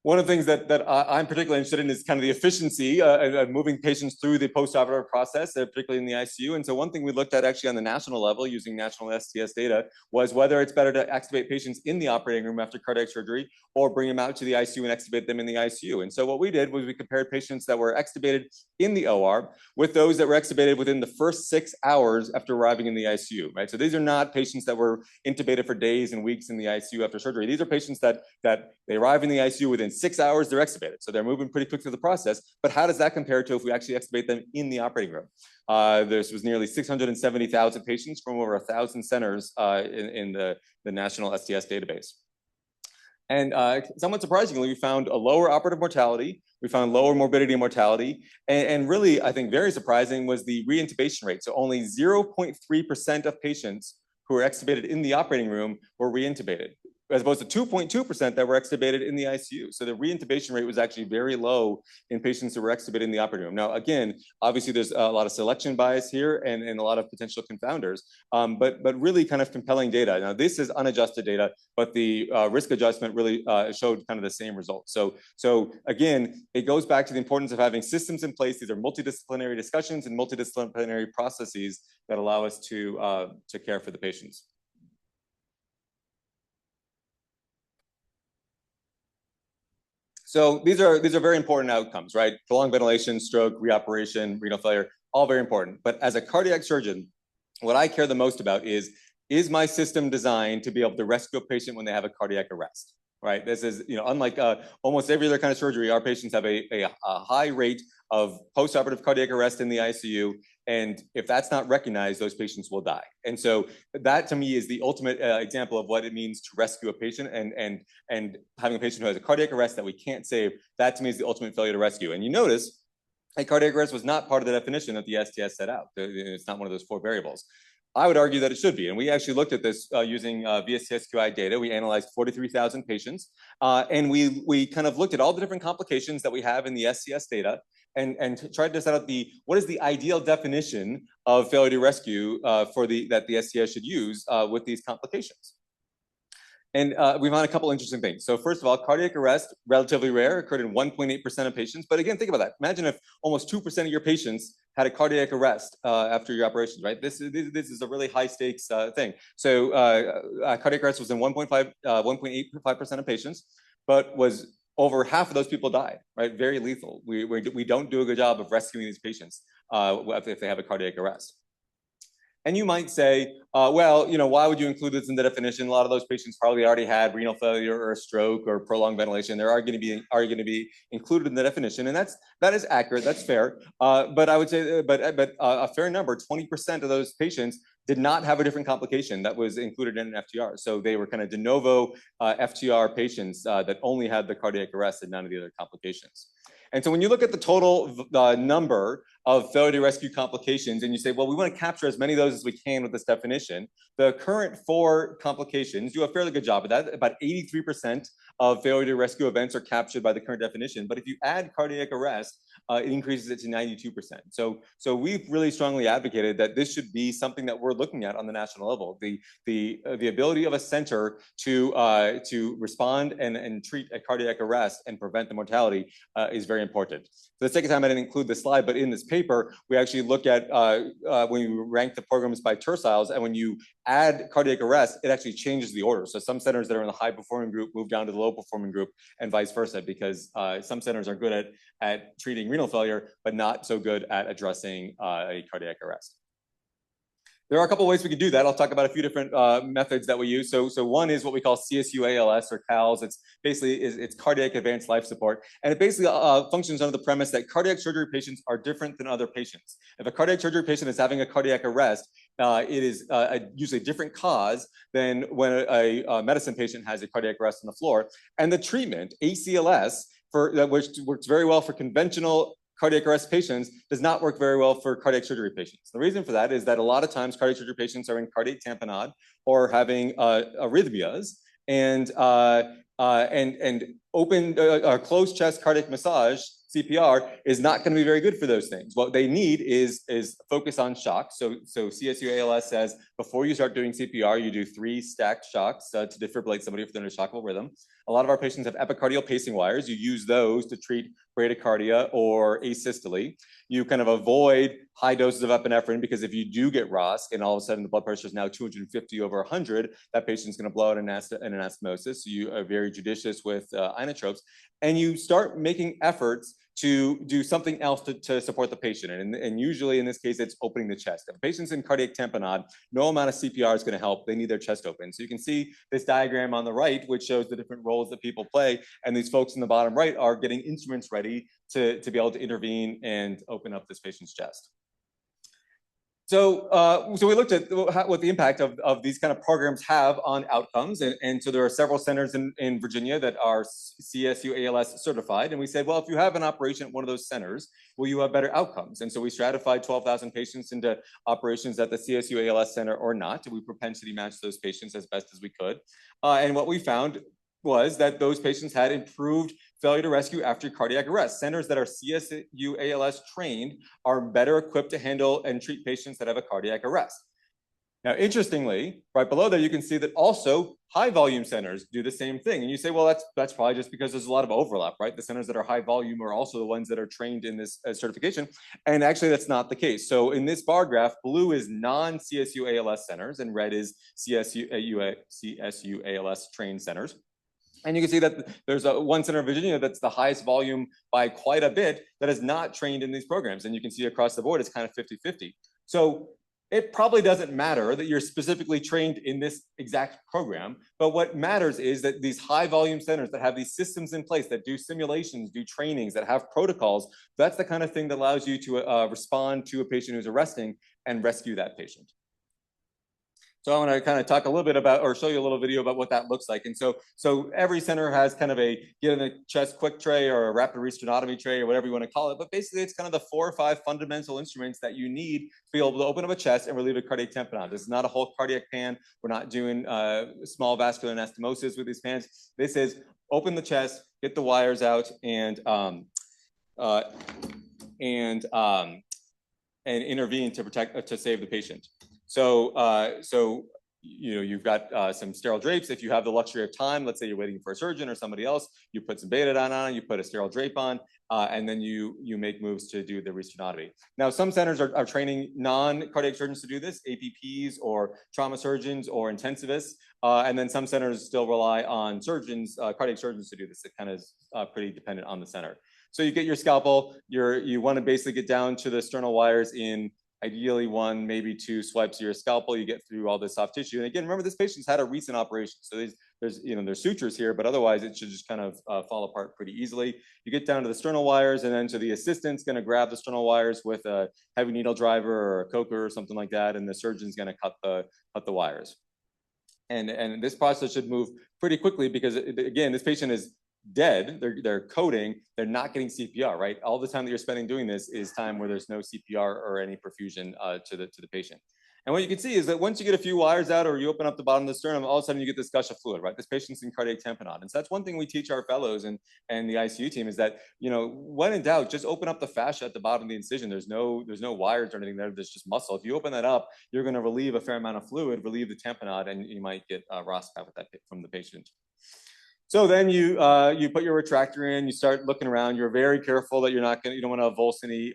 One of the things that I'm particularly interested in is kind of the efficiency of moving patients through the postoperative process, particularly in the ICU. And so one thing we looked at actually on the national level using national STS data was whether it's better to extubate patients in the operating room after cardiac surgery or bring them out to the ICU and extubate them in the ICU. And so what we did was we compared patients that were extubated in the OR with those that were extubated within the first 6 hours after arriving in the ICU, right? So these are not patients that were intubated for days and weeks in the ICU after surgery. These are patients that they arrive in the ICU within 6 hours, they're extubated. So they're moving pretty quick through the process. But how does that compare to if we actually extubate them in the operating room? This was nearly 670,000 patients from over 1,000 centers in the national STS database. And somewhat surprisingly, we found a lower operative mortality. We found lower morbidity and mortality. And really, I think very surprising was the reintubation rate. So only 0.3% of patients who were extubated in the operating room were reintubated, as opposed to 2.2% that were extubated in the ICU. So the reintubation rate was actually very low in patients who were extubated in the operating room. Now, again, obviously there's a lot of selection bias here and a lot of potential confounders, but really kind of compelling data. Now, this is unadjusted data, but the risk adjustment really showed kind of the same results. So again, it goes back to the importance of having systems in place. These are multidisciplinary discussions and multidisciplinary processes that allow us to care for the patients. So these are very important outcomes, right? Prolonged ventilation, stroke, reoperation, renal failure, all very important. But as a cardiac surgeon, what I care the most about is my system designed to be able to rescue a patient when they have a cardiac arrest? right? This is, unlike almost every other kind of surgery, our patients have a high rate of postoperative cardiac arrest in the ICU. And if that's not recognized, those patients will die. And so that to me is the ultimate example of what it means to rescue a patient, and having a patient who has a cardiac arrest that we can't save. That to me is the ultimate failure to rescue. And you notice a cardiac arrest was not part of the definition that the STS set out. It's not one of those 4 variables. I would argue that it should be. And we actually looked at this using VSTSQI data. We analyzed 43,000 patients, and we kind of looked at all the different complications that we have in the SCS data, and tried to set out what is the ideal definition of failure to rescue that the SCS should use with these complications. And we found a couple interesting things. So first of all, cardiac arrest, relatively rare, occurred in 1.8% of patients. But again, think about that. Imagine if almost 2% of your patients had a cardiac arrest after your operations, right? This is a really high stakes thing. So cardiac arrest was in 1.85% of patients, but was over half of those people died, right? Very lethal. We don't do a good job of rescuing these patients if they have a cardiac arrest. And you might say, well, why would you include this in the definition? A lot of those patients probably already had renal failure or a stroke or prolonged ventilation. They're going to be included in the definition, and that is accurate. That's fair. But I would say, but a fair number, 20% of those patients did not have a different complication that was included in an FTR. So they were kind of de novo FTR patients that only had the cardiac arrest and none of the other complications. And so when you look at the total number of failure to rescue complications, and you say, well, we want to capture as many of those as we can with this definition, the current 4 complications do a fairly good job of that. About 83% of failure to rescue events are captured by the current definition. But if you add cardiac arrest, it increases it to 92%. So we've really strongly advocated that this should be something that we're looking at on the national level. The ability of a center to respond and treat a cardiac arrest and prevent the mortality is very important. For the sake of time, I didn't include this slide, but in this paper, we actually look at when you rank the programs by terciles, and when you add cardiac arrest, it actually changes the order. So some centers that are in the high performing group move down to the low performing group, and vice versa, because some centers are good at treating renal failure, but not so good at addressing a cardiac arrest. There are a couple of ways we could do that. I'll talk about a few different methods that we use. So one is what we call CSU-ALS or CALS. It's basically it's cardiac advanced life support, and it basically functions under the premise that cardiac surgery patients are different than other patients. If a cardiac surgery patient is having a cardiac arrest, it is usually a different cause than when a medicine patient has a cardiac arrest on the floor. And the treatment, ACLS, which works very well for conventional cardiac arrest patients, does not work very well for cardiac surgery patients. The reason for that is that a lot of times cardiac surgery patients are in cardiac tamponade or having arrhythmias, and open closed chest cardiac massage, CPR, is not going to be very good for those things. What they need is focus on shock. So CSU-ALS says before you start doing CPR, you do 3 stacked shocks to defibrillate somebody if they're in a shockable rhythm. A lot of our patients have epicardial pacing wires. You use those to treat bradycardia or asystole. You kind of avoid high doses of epinephrine, because if you do get ROSC and all of a sudden the blood pressure is now 250 over 100, that patient's going to blow out in anastomosis. So you are very judicious with inotropes, and you start making efforts to do something else to support the patient. And usually in this case, it's opening the chest. If a patient's in cardiac tamponade, no amount of CPR is going to help. They need their chest open. So you can see this diagram on the right, which shows the different roles that people play. And these folks in the bottom right are getting instruments ready to be able to intervene and open up this patient's chest. So we looked at what the impact of these kind of programs have on outcomes. And so there are several centers in Virginia that are CSU-ALS certified. And we said, well, if you have an operation at one of those centers, will you have better outcomes? And so we stratified 12,000 patients into operations at the CSU-ALS center or not. And we propensity matched those patients as best as we could. And what we found was that those patients had improved failure to rescue after cardiac arrest. Centers that are CSU-ALS trained are better equipped to handle and treat patients that have a cardiac arrest. Now, interestingly, right below there, you can see that also high volume centers do the same thing. And you say, well, that's probably just because there's a lot of overlap, right? The centers that are high volume are also the ones that are trained in this certification. And actually, that's not the case. So in this bar graph, blue is non-CSU-ALS centers and red is CSU-ALS trained centers. And you can see that there's one center in Virginia that's the highest volume by quite a bit that is not trained in these programs. And you can see across the board, it's kind of 50-50. So it probably doesn't matter that you're specifically trained in this exact program, but what matters is that these high volume centers that have these systems in place that do simulations, do trainings, that have protocols, that's the kind of thing that allows you to respond to a patient who's arresting and rescue that patient. So I want to kind of talk a little bit about, or show you a little video about what that looks like. And so every center has kind of a get in the chest quick tray or a rapid resternotomy tray or whatever you want to call it. But basically it's kind of the 4 or 5 fundamental instruments that you need to be able to open up a chest and relieve a cardiac tamponade. This is not a whole cardiac pan. We're not doing small vascular anastomosis with these pans. This is open the chest, get the wires out, and intervene to protect, to save the patient. So you know, you've got some sterile drapes. If you have the luxury of time, let's say you're waiting for a surgeon or somebody else, you put some Betadine on, you put a sterile drape on, and then you make moves to do the resternotomy. Now, some centers are training non-cardiac surgeons to do this, APPs or trauma surgeons or intensivists, and then some centers still rely on surgeons, cardiac surgeons to do this. It kind of is pretty dependent on the center. So you get your scalpel, you want to basically get down to the sternal wires in ideally 1, maybe 2 swipes of your scalpel. You get through all the soft tissue. And again, remember, this patient's had a recent operation. So there's sutures here, but otherwise it should just kind of fall apart pretty easily. You get down to the sternal wires, and then so the assistant's going to grab the sternal wires with a heavy needle driver or a coker or something like that, and the surgeon's going to cut the wires. And this process should move pretty quickly because, again, this patient is dead, they're coding, they're not getting CPR, right? All the time that you're spending doing this is time where there's no CPR or any perfusion to the patient. And what you can see is that once you get a few wires out or you open up the bottom of the sternum, all of a sudden you get this gush of fluid, right? This patient's in cardiac tamponade. And so that's one thing we teach our fellows and the ICU team is that, you know, when in doubt, just open up the fascia at the bottom of the incision. There's no wires or anything there. There's just muscle. If you open that up, you're going to relieve a fair amount of fluid, relieve the tamponade, and you might get ROSCAP with that from the patient. So then you put your retractor in, you start looking around, you're very careful that you don't want to avulse any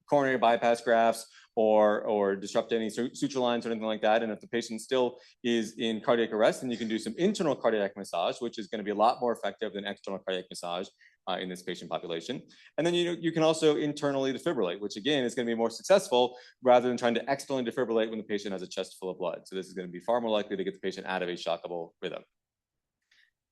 coronary bypass grafts or disrupt any suture lines or anything like that. And if the patient still is in cardiac arrest, then you can do some internal cardiac massage, which is going to be a lot more effective than external cardiac massage in this patient population. And then you can also internally defibrillate, which again is going to be more successful rather than trying to externally defibrillate when the patient has a chest full of blood. So this is going to be far more likely to get the patient out of a shockable rhythm.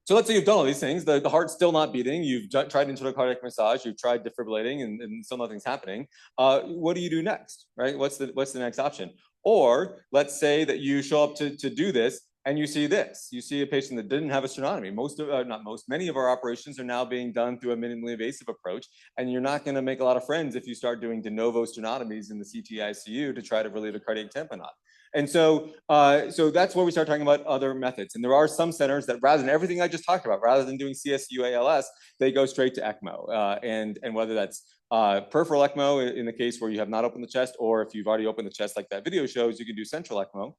So let's say you've done all these things, the heart's still not beating, you've tried internal cardiac massage, you've tried defibrillating and still nothing's happening. What do you do next, right? What's the next option? Or let's say that you show up to do this and you see this. You see a patient that didn't have a sternotomy. Many of our operations are now being done through a minimally invasive approach, and you're not gonna make a lot of friends if you start doing de novo sternotomies in the CT ICU to try to relieve a cardiac tamponade. And so that's where we start talking about other methods. And there are some centers that rather than everything I just talked about, rather than doing CSU ALS, they go straight to ECMO. And whether that's peripheral ECMO in the case where you have not opened the chest, or if you've already opened the chest like that video shows, you can do central ECMO.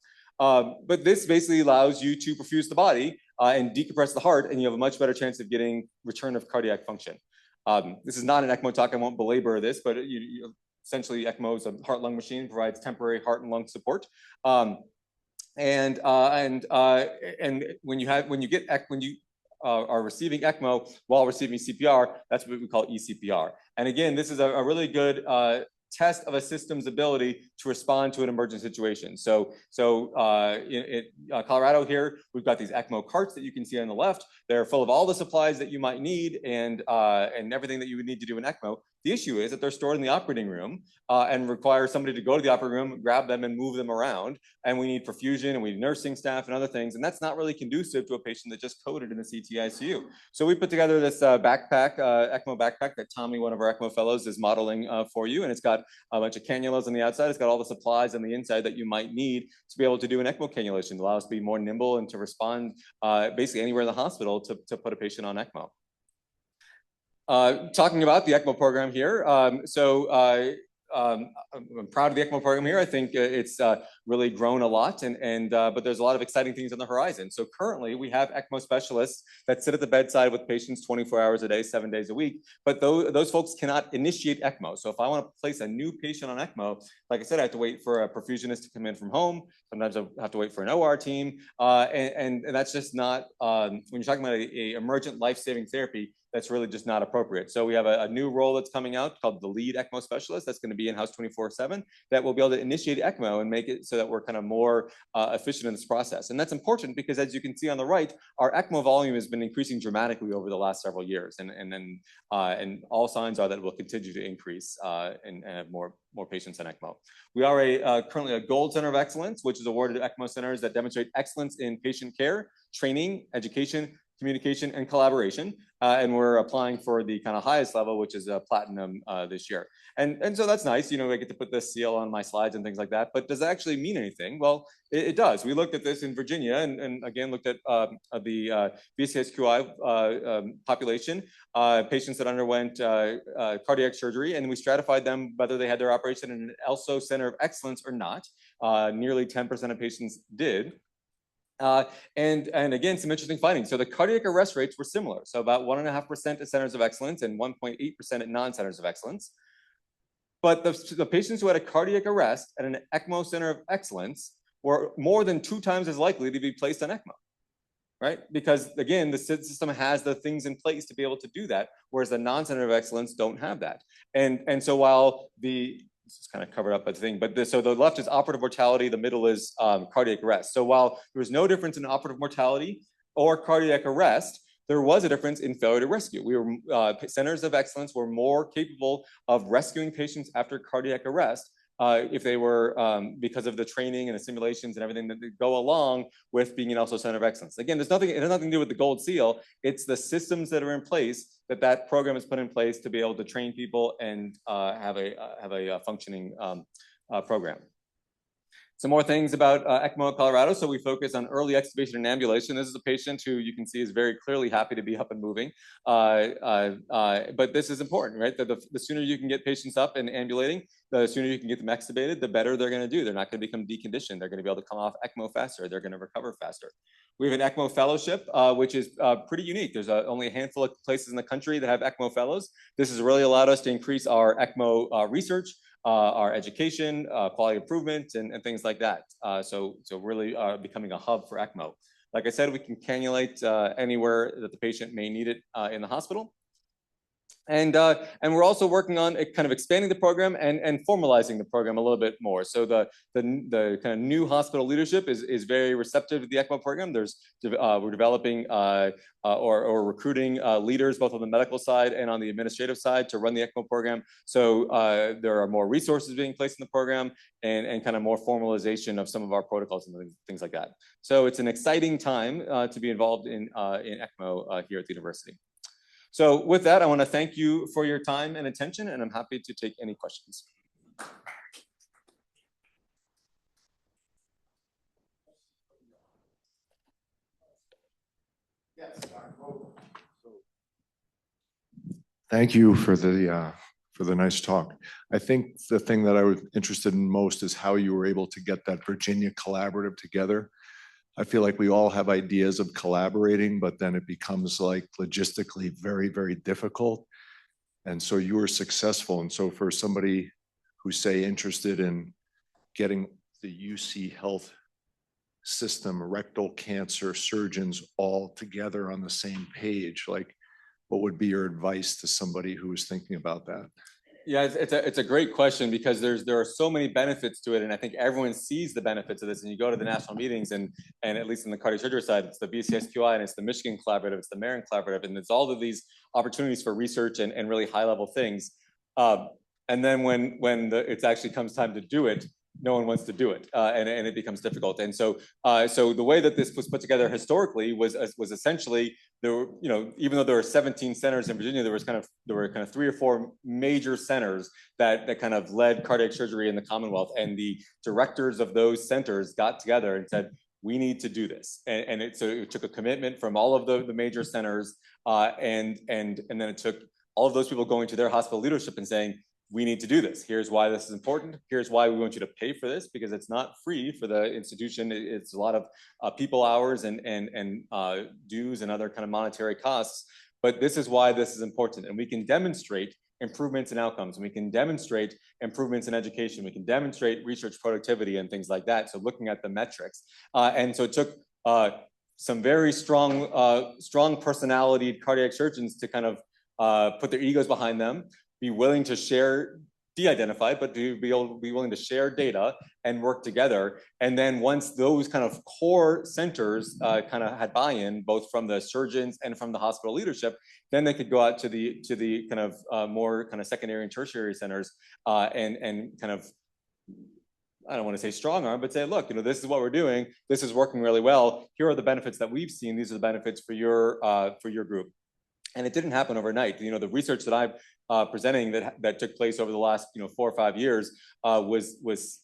But this basically allows you to perfuse the body and decompress the heart, and you have a much better chance of getting return of cardiac function. This is not an ECMO talk, I won't belabor this, but essentially, ECMO is a heart-lung machine, provides temporary heart and lung support. When you are receiving ECMO while receiving CPR, that's what we call eCPR. And again, this is a really good test of a system's ability to respond to an emergent situation. So in Colorado here, we've got these ECMO carts that you can see on the left. They're full of all the supplies that you might need and everything that you would need to do in ECMO. The issue is that they're stored in the operating room and require somebody to go to the operating room, grab them and move them around. And we need perfusion and we need nursing staff and other things. And that's not really conducive to a patient that just coded in the CT ICU. So we put together this backpack, ECMO backpack that Tommy, one of our ECMO fellows, is modeling for you. And it's got a bunch of cannulas on the outside. It's got all the supplies on the inside that you might need to be able to do an ECMO cannulation. It allows us to be more nimble and to respond basically anywhere in the hospital to put a patient on ECMO. Talking about the ECMO program here, I'm proud of the ECMO program here. I think it's really grown a lot, but there's a lot of exciting things on the horizon. So currently, we have ECMO specialists that sit at the bedside with patients 24 hours a day, 7 days a week. But those folks cannot initiate ECMO. So if I want to place a new patient on ECMO, like I said, I have to wait for a perfusionist to come in from home. Sometimes I have to wait for an OR team, and that's just not. When you're talking about a emergent life-saving therapy, that's really just not appropriate. So we have a new role that's coming out called the lead ECMO specialist that's going to be in-house 24/7 that will be able to initiate ECMO and make it so that we're kind of more efficient in this process. And that's important because, as you can see on the right, our ECMO volume has been increasing dramatically over the last several years, and all signs are that it will continue to increase and have more patients on ECMO. We are currently a Gold Center of Excellence, which is awarded to ECMO centers that demonstrate excellence in patient care, training, education, communication, and collaboration. And we're applying for the kind of highest level, which is a platinum this year. And so that's nice. You know, I get to put this seal on my slides and things like that. But does that actually mean anything? Well, it does. We looked at this in Virginia and again looked at the BCSQI population, patients that underwent cardiac surgery, and we stratified them whether they had their operation in an ELSO Center of Excellence or not. Nearly 10% of patients did. And again, some interesting findings. So the cardiac arrest rates were similar. So about 1.5% at centers of excellence and 1.8% at non-centers of excellence. But the patients who had a cardiac arrest at an ECMO center of excellence were more than 2 times as likely to be placed on ECMO, right? Because again, the system has the things in place to be able to do that, whereas the non-center of excellence don't have that. And so while this is kind of covered up by the thing, but so the left is operative mortality, the middle is cardiac arrest. So while there was no difference in operative mortality or cardiac arrest, there was a difference in failure to rescue. Centers of excellence were more capable of rescuing patients after cardiac arrest if they were, because of the training and the simulations and everything that go along with being an ELSO Center of Excellence. Again, it has nothing to do with the gold seal. It's the systems that are in place that program is put in place to be able to train people and have a functioning program. Some more things about ECMO Colorado. So we focus on early extubation and ambulation. This is a patient who you can see is very clearly happy to be up and moving. But this is important, right? The sooner you can get patients up and ambulating, the sooner you can get them extubated, the better they're going to do. They're not going to become deconditioned. They're going to be able to come off ECMO faster. They're going to recover faster. We have an ECMO fellowship, which is pretty unique. There's only a handful of places in the country that have ECMO fellows. This has really allowed us to increase our ECMO research, our education, quality improvement, and things like that. So really becoming a hub for ECMO. Like I said, we can cannulate anywhere that the patient may need it in the hospital. And we're also working on kind of expanding the program and formalizing the program a little bit more. So the kind of new hospital leadership is very receptive to the ECMO program. We're developing or recruiting leaders both on the medical side and on the administrative side to run the ECMO program. So there are more resources being placed in the program and kind of more formalization of some of our protocols and things like that. So it's an exciting time to be involved in ECMO here at the university. So with that, I want to thank you for your time and attention, and I'm happy to take any questions. Thank you for the nice talk. I think the thing that I was interested in most is how you were able to get that Virginia collaborative together. I feel like we all have ideas of collaborating, but then it becomes like logistically very, very difficult. And so you were successful. And so for somebody who's, say, interested in getting the UC Health system, rectal cancer surgeons all together on the same page, like, what would be your advice to somebody who is thinking about that? Yeah, it's a great question because there are so many benefits to it, and I think everyone sees the benefits of this. And you go to the national meetings, and at least in the cardiac surgery side, it's the BCSQI and it's the Michigan Collaborative, it's the Marin Collaborative, and it's all of these opportunities for research and really high level things. And then when it actually comes time to do it, no one wants to do it, and it becomes difficult. And so the way that this was put together historically was essentially there were, even though there were 17 centers in Virginia, there were kind of 3 or 4 major centers that kind of led cardiac surgery in the Commonwealth, and the directors of those centers got together and said, we need to do this. And so it took a commitment from all of the major centers, and then it took all of those people going to their hospital leadership and saying, we need to do this. Here's why this is important. Here's why we want you to pay for this, because it's not free for the institution. It's a lot of people hours and dues and other kind of monetary costs. But this is why this is important. And we can demonstrate improvements in outcomes. And we can demonstrate improvements in education. We can demonstrate research productivity and things like that. So looking at the metrics. And so it took some very strong personality cardiac surgeons to kind of put their egos behind them, be willing to share, de-identified, but to be willing to share data and work together. And then once those kind of core centers kind of had buy-in, both from the surgeons and from the hospital leadership, then they could go out to the kind of more kind of secondary and tertiary centers and kind of, I don't want to say strong arm, but say, look, this is what we're doing. This is working really well. Here are the benefits that we've seen. These are the benefits for your group. And it didn't happen overnight. The research that I'm presenting that took place over the last 4 or 5 years was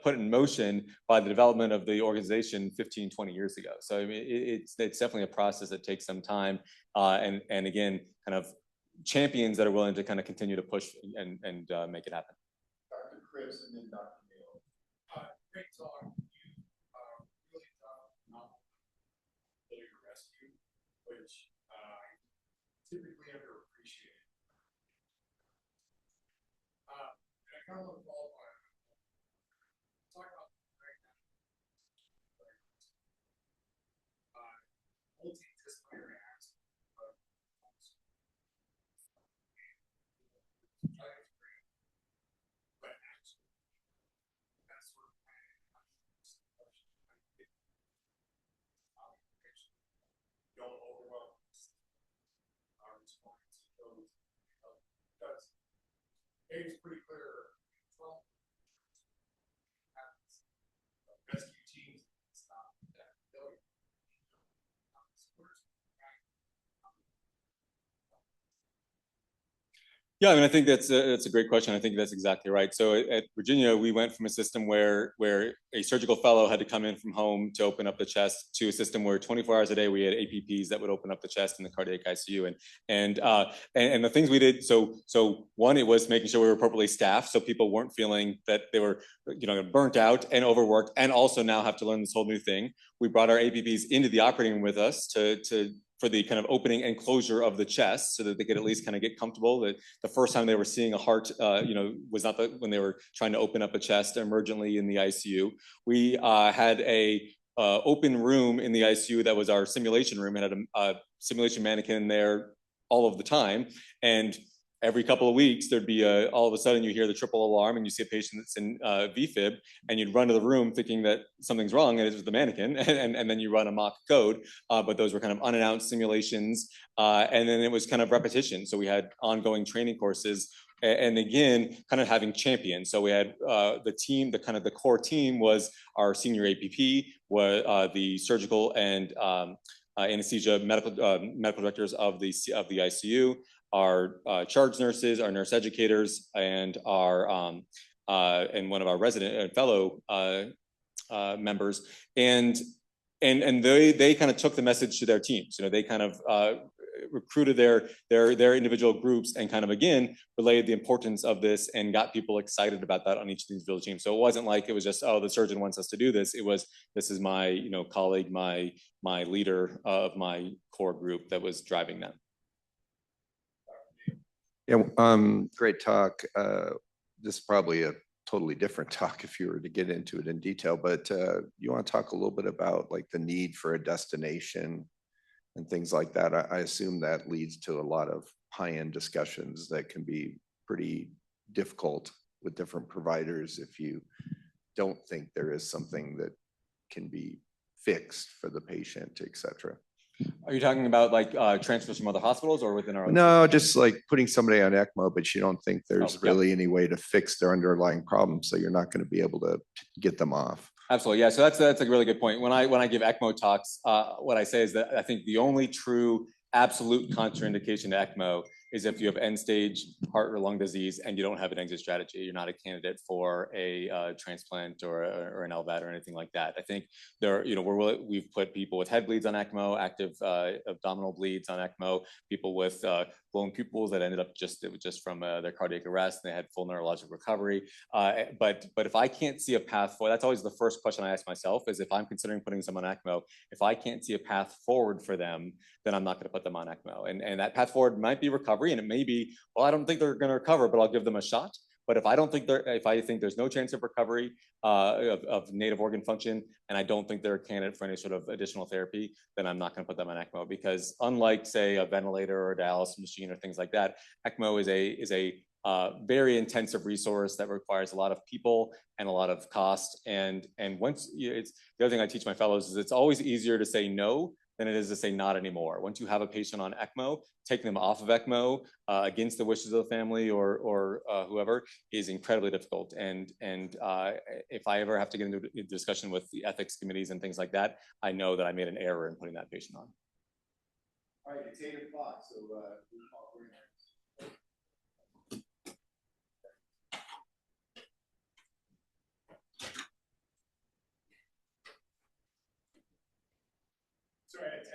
put in motion by the development of the organization 15, 20 years ago. So I mean, it's definitely a process that takes some time, and again, kind of champions that are willing to kind of continue to push and make it happen. Dr. Chris and then Dr. Great talk. You really novel failure rescue, which typically underappreciated. And I kind of want to follow up on talk about right now. Multidisciplinary aspects of but actually that's sort of don't overwhelm our response to those because it's pretty clear from rescue teams stop that failure. Yeah, I mean, I think that's a great question. I think that's exactly right. So at Virginia, we went from a system where a surgical fellow had to come in from home to open up the chest to a system where 24 hours a day we had APPs that would open up the chest in the cardiac ICU. And the things we did. So one, it was making sure we were appropriately staffed, so people weren't feeling that they were burnt out and overworked, and also now have to learn this whole new thing. We brought our APPs into the operating room with us for the kind of opening and closure of the chest, so that they could at least kind of get comfortable. That the first time they were seeing a heart, was not when they were trying to open up a chest emergently in the ICU. We had a open room in the ICU that was our simulation room. It had a simulation mannequin there all of the time, and every couple of weeks, there'd be all of a sudden you hear the triple alarm and you see a patient that's in VFib, and you'd run to the room thinking that something's wrong, and it was the mannequin, and then you run a mock code. But those were kind of unannounced simulations, and then it was kind of repetition. So we had ongoing training courses, and again, kind of having champions. So we had the team, the core team was our senior APP, the surgical and anesthesia medical directors of the ICU, our charge nurses, our nurse educators, and and one of our resident and fellow members, and they kind of took the message to their teams. They kind of recruited their individual groups and kind of again relayed the importance of this and got people excited about that on each of these individual teams. So it wasn't like it was just, oh, the surgeon wants us to do this. It was, this is my colleague, my leader of my core group that was driving that. Yeah, great talk. This is probably a totally different talk if you were to get into it in detail, but you want to talk a little bit about like the need for a destination and things like that. I assume that leads to a lot of high-end discussions that can be pretty difficult with different providers if you don't think there is something that can be fixed for the patient, et cetera. Are you talking about like transfers from other hospitals or within our own? No, just like putting somebody on ECMO, but you don't think there's yeah. really any way to fix their underlying problem, so you're not going to be able to get them off. Absolutely, yeah. So that's a really good point. When I give ECMO talks, what I say is that I think the only true absolute contraindication to ECMO is if you have end-stage heart or lung disease and you don't have an exit strategy. You're not a candidate for a transplant or an LVAD or anything like that. I think we've put people with head bleeds on ECMO, active abdominal bleeds on ECMO, people with blown pupils that ended up just from their cardiac arrest and they had full neurologic recovery. But if I can't see a path forward, that's always the first question I ask myself is if I'm considering putting someone on ECMO, if I can't see a path forward for them, then I'm not going to put them on ECMO. And that path forward might be recovery, and it may be, well, I don't think they're going to recover, but I'll give them a shot. But if I don't think if I think there's no chance of recovery of native organ function, and I don't think they're a candidate for any sort of additional therapy, then I'm not going to put them on ECMO, because unlike, say, a ventilator or a dialysis machine or things like that, ECMO is a very intensive resource that requires a lot of people and a lot of cost. And once it's the other thing I teach my fellows is it's always easier to say no than it is to say not anymore. Once you have a patient on ECMO, taking them off of ECMO against the wishes of the family or whoever is incredibly difficult. And if I ever have to get into a discussion with the ethics committees and things like that, I know that I made an error in putting that patient on. All right, it's 8:00, so we'll call Graham. Sorry, I texted